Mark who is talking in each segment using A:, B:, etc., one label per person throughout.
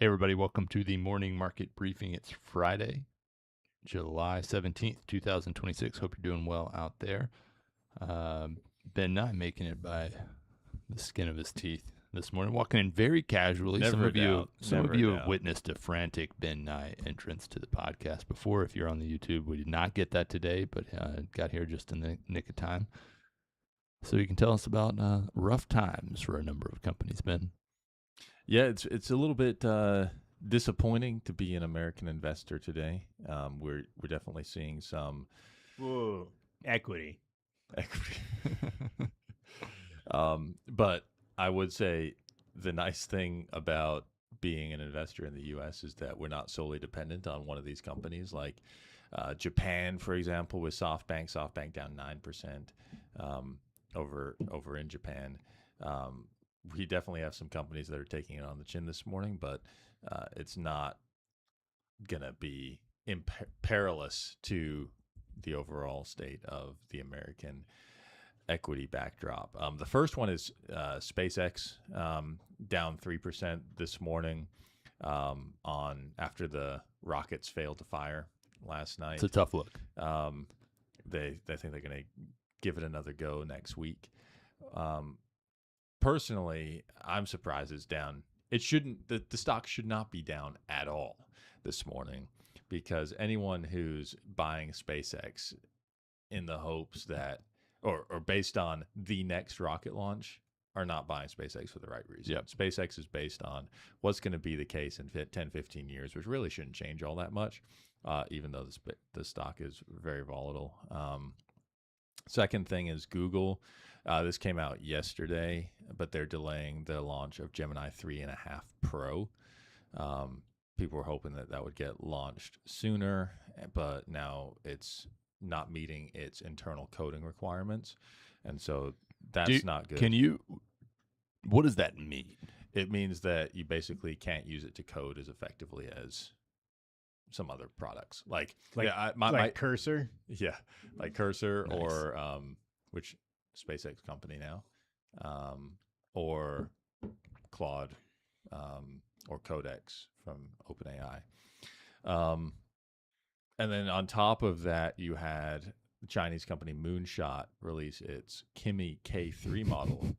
A: Hey, everybody, welcome to the morning market briefing. It's Friday, July 17th, 2026. Hope you're doing well out there. Ben Nye making it by the skin of his teeth this morning, walking in very casually. Some of you have witnessed a frantic Ben Nye entrance to the podcast before. If you're on the YouTube, we did not get that today, but got here just in the nick of time. So you can tell us about rough times for a number of companies, Ben.
B: Yeah, it's a little bit disappointing to be an American investor today. We're definitely seeing some
C: equity.
B: But I would say the nice thing about being an investor in the U.S. is that we're not solely dependent on one of these companies. Like Japan, for example, with SoftBank down 9% over in Japan. We definitely have some companies that are taking it on the chin this morning, but it's not going to be perilous to the overall state of the American equity backdrop. The first one is SpaceX, down 3% this morning after the rockets failed to fire last night.
A: It's a tough look.
B: They think they're going to give it another go next week. Personally, I'm surprised it's down. It shouldn't. The stock should not be down at all this morning, because anyone who's buying SpaceX in the hopes that, or based on the next rocket launch, are not buying SpaceX for the right reason.
A: Yep.
B: SpaceX is based on what's going to be the case in 10, 15 years, which really shouldn't change all that much, even though the stock is very volatile. Second thing is Google. This came out yesterday, but they're delaying the launch of Gemini 3.5 Pro. People were hoping that would get launched sooner, but now it's not meeting its internal coding requirements, and so that's not good.
A: What does that mean?
B: It means that you basically can't use it to code as effectively as some other products, like
C: Cursor.
B: Yeah, like Cursor.
A: Nice.
B: Or which SpaceX company now, or Claude, or Codex from OpenAI. And then on top of that, you had the Chinese company Moonshot release its Kimi K3 model.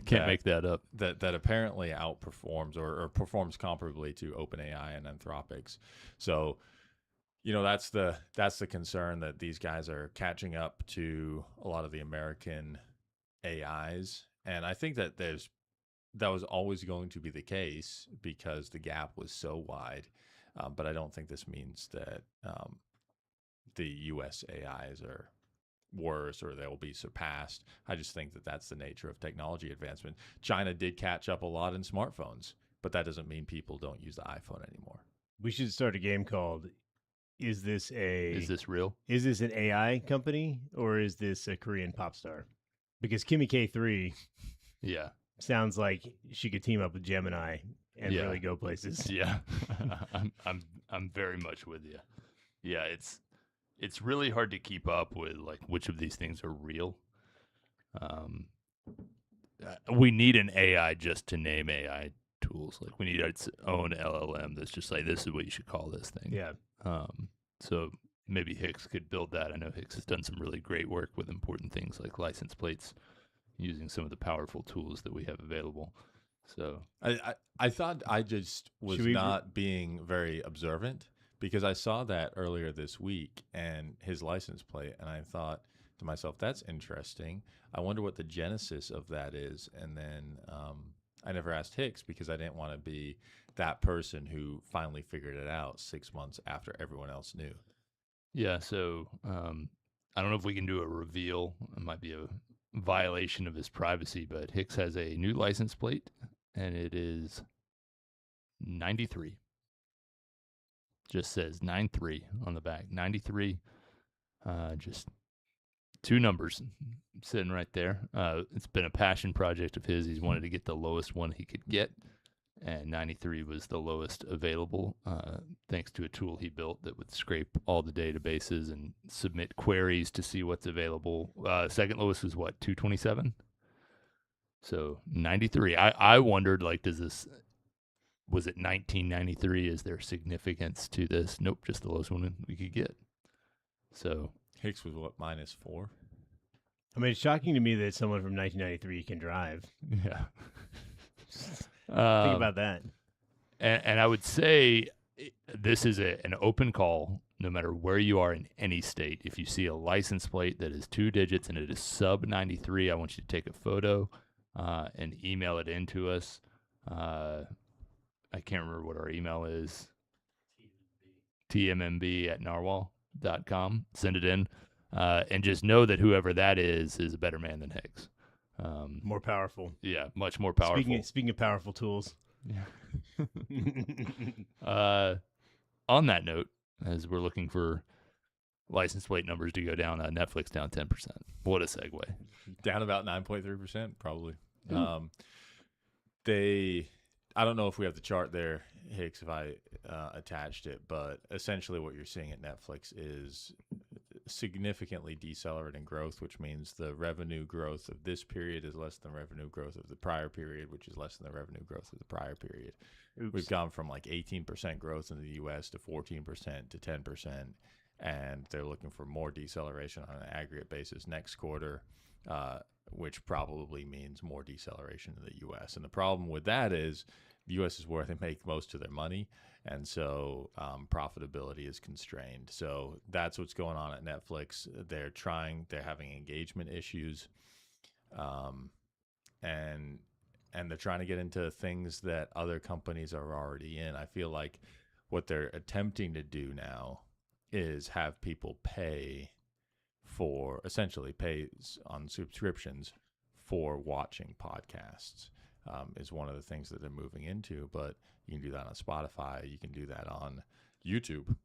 A: Can't make that up.
B: That apparently outperforms or performs comparably to OpenAI and Anthropic's. So, that's the concern, that these guys are catching up to a lot of the American AIs, and I think that that was always going to be the case because the gap was so wide. But I don't think this means that the U.S. AIs are worse or they will be surpassed. I just think that that's the nature of technology advancement. China did catch up a lot in smartphones, but that doesn't mean people don't use the iPhone anymore.
C: We should start a game called Is this
A: real?
C: Is this an AI company or is this a Korean pop star? Because Kimi K3 sounds like she could team up with Gemini and really go places.
A: Yeah. I'm very much with you. Yeah, it's really hard to keep up with like which of these things are real. We need an AI just to name AI tools. Like we need its own LLM that's just like, this is what you should call this thing.
C: Yeah.
A: So maybe Hicks could build that. I know Hicks has done some really great work with important things like license plates, using some of the powerful tools that we have available. So
B: I thought I just was not being very observant, because I saw that earlier this week and his license plate, and I thought to myself, that's interesting. I wonder what the genesis of that is. And then I never asked Hicks because I didn't want to be that person who finally figured it out 6 months after everyone else knew.
A: Yeah, so I don't know if we can do a reveal. It might be a violation of his privacy, but Hicks has a new license plate, and it is 93. Just says 93 on the back. 93, just two numbers sitting right there. It's been a passion project of his. He's wanted to get the lowest one he could get, and 93 was the lowest available, thanks to a tool he built that would scrape all the databases and submit queries to see what's available. Second lowest was what, 227? So 93. I wondered, like, does this was it 1993? Is there significance to this? Nope, just the lowest one we could get. So
B: Hicks was what, -4?
C: I mean, it's shocking to me that someone from 1993 can drive.
A: Yeah.
C: Think about that.
A: And I would say this is an open call, no matter where you are in any state. If you see a license plate that is 2 digits and it is sub 93, I want you to take a photo and email it in to us. I can't remember what our email is. tmmb@narwhal.com. Send it in. And just know that whoever that is a better man than Hicks.
C: More powerful.
A: Yeah, much more powerful.
C: Speaking of powerful tools.
A: Yeah. On that note, as we're looking for license plate numbers to go down, Netflix down 10%. What a segue.
B: Down about 9.3%, probably. I don't know if we have the chart there, Hicks, if I attached it, but essentially what you're seeing at Netflix is significantly decelerating growth, which means the revenue growth of this period is less than revenue growth of the prior period, which is less than the revenue growth of the prior period. Oops. We've gone from like 18% growth in the U.S. to 14% to 10%, and they're looking for more deceleration on an aggregate basis next quarter, which probably means more deceleration in the U.S. And the problem with that is the U.S. is where they make most of their money, and so profitability is constrained. So that's what's going on at Netflix. They're having engagement issues, and they're trying to get into things that other companies are already in. I feel like what they're attempting to do now is have people essentially pay on subscriptions for watching podcasts. Is one of the things that they're moving into, but you can do that on Spotify. You can do that on YouTube.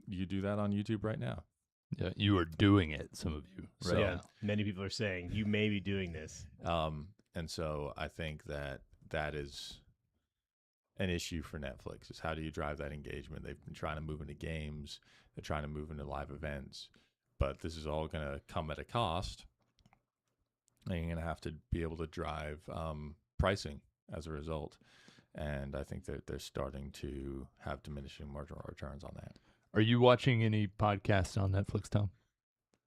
B: You do that on YouTube right now.
A: Yeah, you are doing it, some of you.
C: Right. So, yeah, many people are saying you may be doing this.
B: And so I think that is an issue for Netflix, is how do you drive that engagement? They've been trying to move into games. They're trying to move into live events. But this is all going to come at a cost. And you're going to have to be able to drive pricing as a result. And I think that they're starting to have diminishing marginal returns on that.
A: Are you watching any podcasts on Netflix, Tom?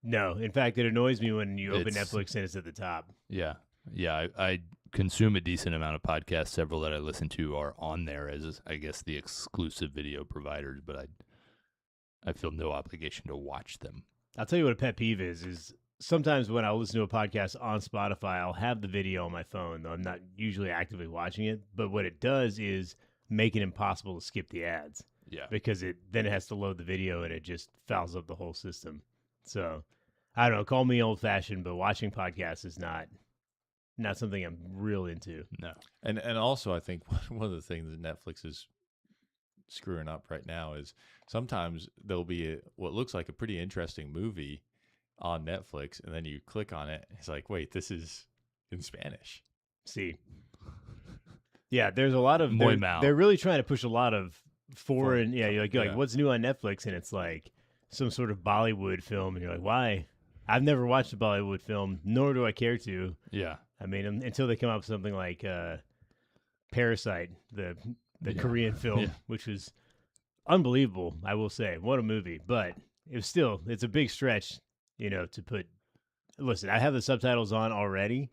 C: No. In fact, it annoys me when you open Netflix and it's at the top.
A: Yeah. Yeah. I consume a decent amount of podcasts. Several that I listen to are on there as, I guess, the exclusive video providers, but I feel no obligation to watch them.
C: I'll tell you what a pet peeve is sometimes when I'll listen to a podcast on Spotify, I'll have the video on my phone, though I'm not usually actively watching it. But what it does is make it impossible to skip the ads.
A: Yeah.
C: Because then it has to load the video and it just fouls up the whole system. So I don't know, call me old fashioned, but watching podcasts is not something I'm real into.
A: No.
B: And also I think one of the things that Netflix is screwing up right now is sometimes there'll be what looks like a pretty interesting movie on Netflix, and then you click on it, it's like, wait, this is in Spanish.
C: See. Yeah, there's a lot of they're really trying to push a lot of foreign you're like what's new on Netflix, and it's like some sort of Bollywood film, and you're like, why? I've never watched a Bollywood film, nor do I care to.
A: Yeah.
C: I mean, until they come up with something like Parasite, the Korean film, which was unbelievable, I will say. What a movie. But it's a big stretch, to put. Listen, I have the subtitles on already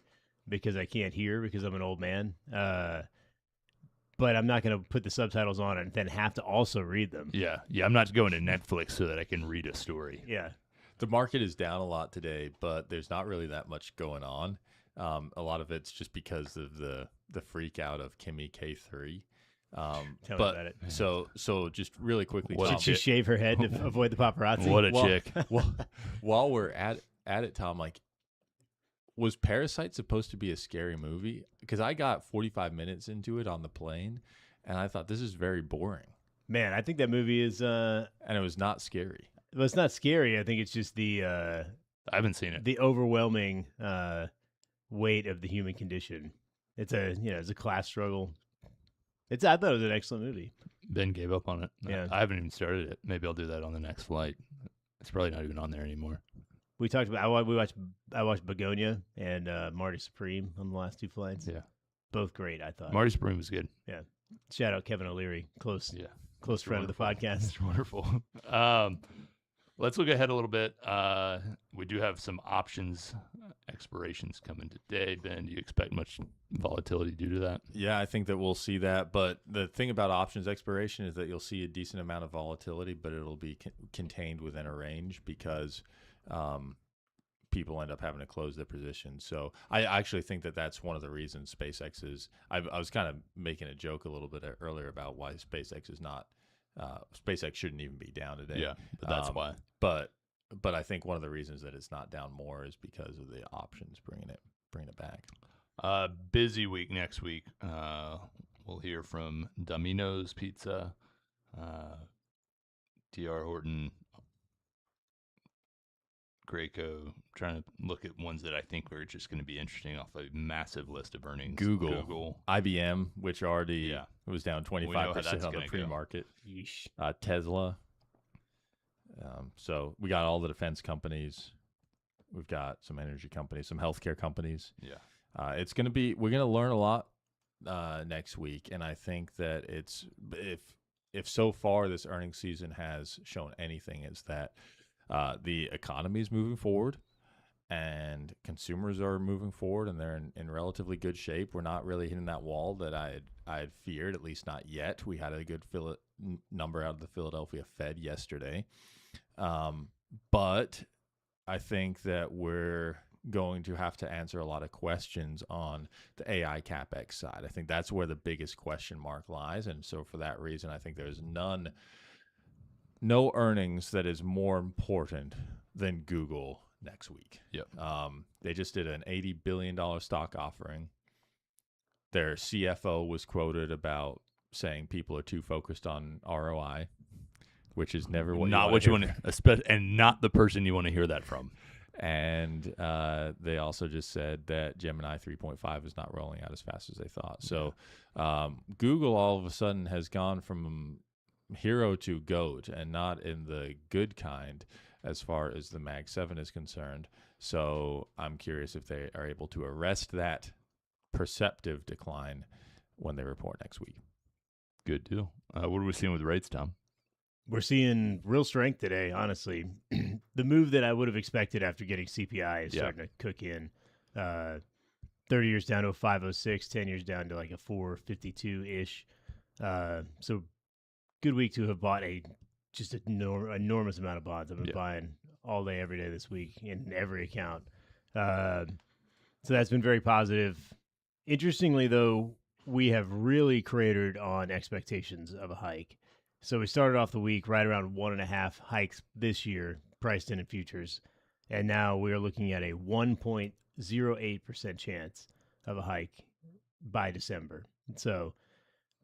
C: because I can't hear because I'm an old man. But I'm not going to put the subtitles on and then have to also read them.
A: Yeah. Yeah. I'm not going to Netflix so that I can read a story.
C: Yeah.
B: The market is down a lot today, but there's not really that much going on. A lot of it's just because of the freak out of Kimi K3.
C: Tell me about it.
B: So just really quickly,
C: should she shave her head to avoid the paparazzi?
A: What a chick!
B: While we're at it, Tom, like, was Parasite supposed to be a scary movie? Because I got 45 minutes into it on the plane, and I thought, this is very boring.
C: Man, I think that movie is,
B: and it was not scary.
C: Well, it's not scary. I think it's just the
A: I haven't seen it.
C: The overwhelming weight of the human condition. It's a class struggle. I thought it was an excellent movie.
A: Ben gave up on it.
C: Yeah.
A: I haven't even started it. Maybe I'll do that on the next flight. It's probably not even on there anymore.
C: We talked about I watched Begonia and Marty Supreme on the last two flights.
A: Yeah.
C: Both great, I thought.
A: Marty Supreme was good.
C: Yeah. Shout out Kevin O'Leary, close friend of the podcast.
A: That's wonderful. Let's look ahead a little bit. We do have some options expirations coming today. Ben, do you expect much volatility due to that?
B: Yeah, I think that we'll see that. But the thing about options expiration is that you'll see a decent amount of volatility, but it'll be contained within a range because people end up having to close their positions. So I actually think that that's one of the reasons SpaceX is. I was kind of making a joke a little bit earlier about why SpaceX is not. SpaceX shouldn't even be down today.
A: Yeah, but that's why.
B: But I think one of the reasons that it's not down more is because of the options bringing it back.
A: Busy week next week. We'll hear from Domino's Pizza, D.R. Horton, Graco. Trying to look at ones that I think are just going to be interesting off a massive list of earnings.
B: Google, IBM, which already was down 25% on the pre-market. Tesla. So we got all the defense companies. We've got some energy companies, some healthcare companies.
A: Yeah.
B: It's going to be, we're going to learn a lot next week. And I think that it's, if so far this earnings season has shown anything, it's that the economy is moving forward and consumers are moving forward and they're in relatively good shape. We're not really hitting that wall that I had feared, at least not yet. We had a good number out of the Philadelphia Fed yesterday. But I think that we're going to have to answer a lot of questions on the AI CapEx side. I think that's where the biggest question mark lies. And so for that reason, I think there's no earnings that is more important than Google next week.
A: Yep.
B: They just did an $80 billion stock offering. Their CFO was quoted about saying people are too focused on ROI, which is never what you want
A: to, and not the person you want to hear that from.
B: And they also just said that Gemini 3.5 is not rolling out as fast as they thought. So Google all of a sudden has gone from hero to goat, and not in the good kind as far as the Mag 7 is concerned. So I'm curious if they are able to arrest that perceptive decline when they report next week.
A: Good deal. What are we seeing with rates, Tom?
C: We're seeing real strength today, honestly. The move that I would have expected after getting CPI is starting to cook in. 30 years down to a 506, 10 years down to like a 452-ish. So good week to have bought just an enormous amount of bonds. I've been buying all day, every day this week in every account. So that's been very positive. Interestingly, though, we have really cratered on expectations of a hike. So we started off the week right around 1.5 hikes this year, priced in futures. And now we are looking at a 1.08% chance of a hike by December. So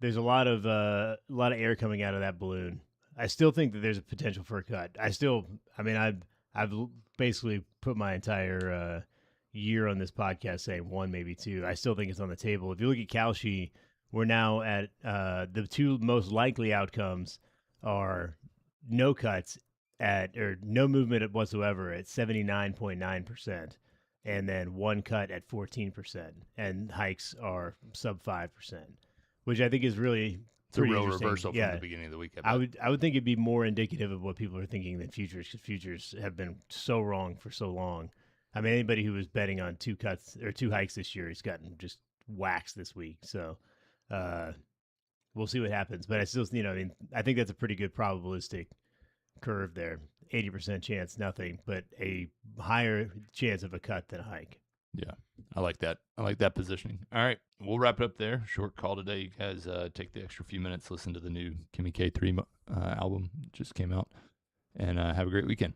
C: there's a lot of air coming out of that balloon. I still think that there's a potential for a cut. I've basically put my entire year on this podcast saying 1, maybe 2. I still think it's on the table. If you look at Kalshi, we're now at the two most likely outcomes are no cuts or no movement whatsoever at 79.9%, and then one cut at 14%, and hikes are sub 5%, which I think is really
A: it's a real reversal from the beginning of the week.
C: I would think it'd be more indicative of what people are thinking than futures, because futures have been so wrong for so long. I mean, anybody who was betting on 2 cuts or 2 hikes this year has gotten just waxed this week. So we'll see what happens. But I still, I think that's a pretty good probabilistic curve there. 80% chance, nothing, but a higher chance of a cut than a hike.
A: Yeah, I like that. I like that positioning. All right, we'll wrap it up there. Short call today. You guys take the extra few minutes, listen to the new Kimi K3 album. Just came out. And have a great weekend.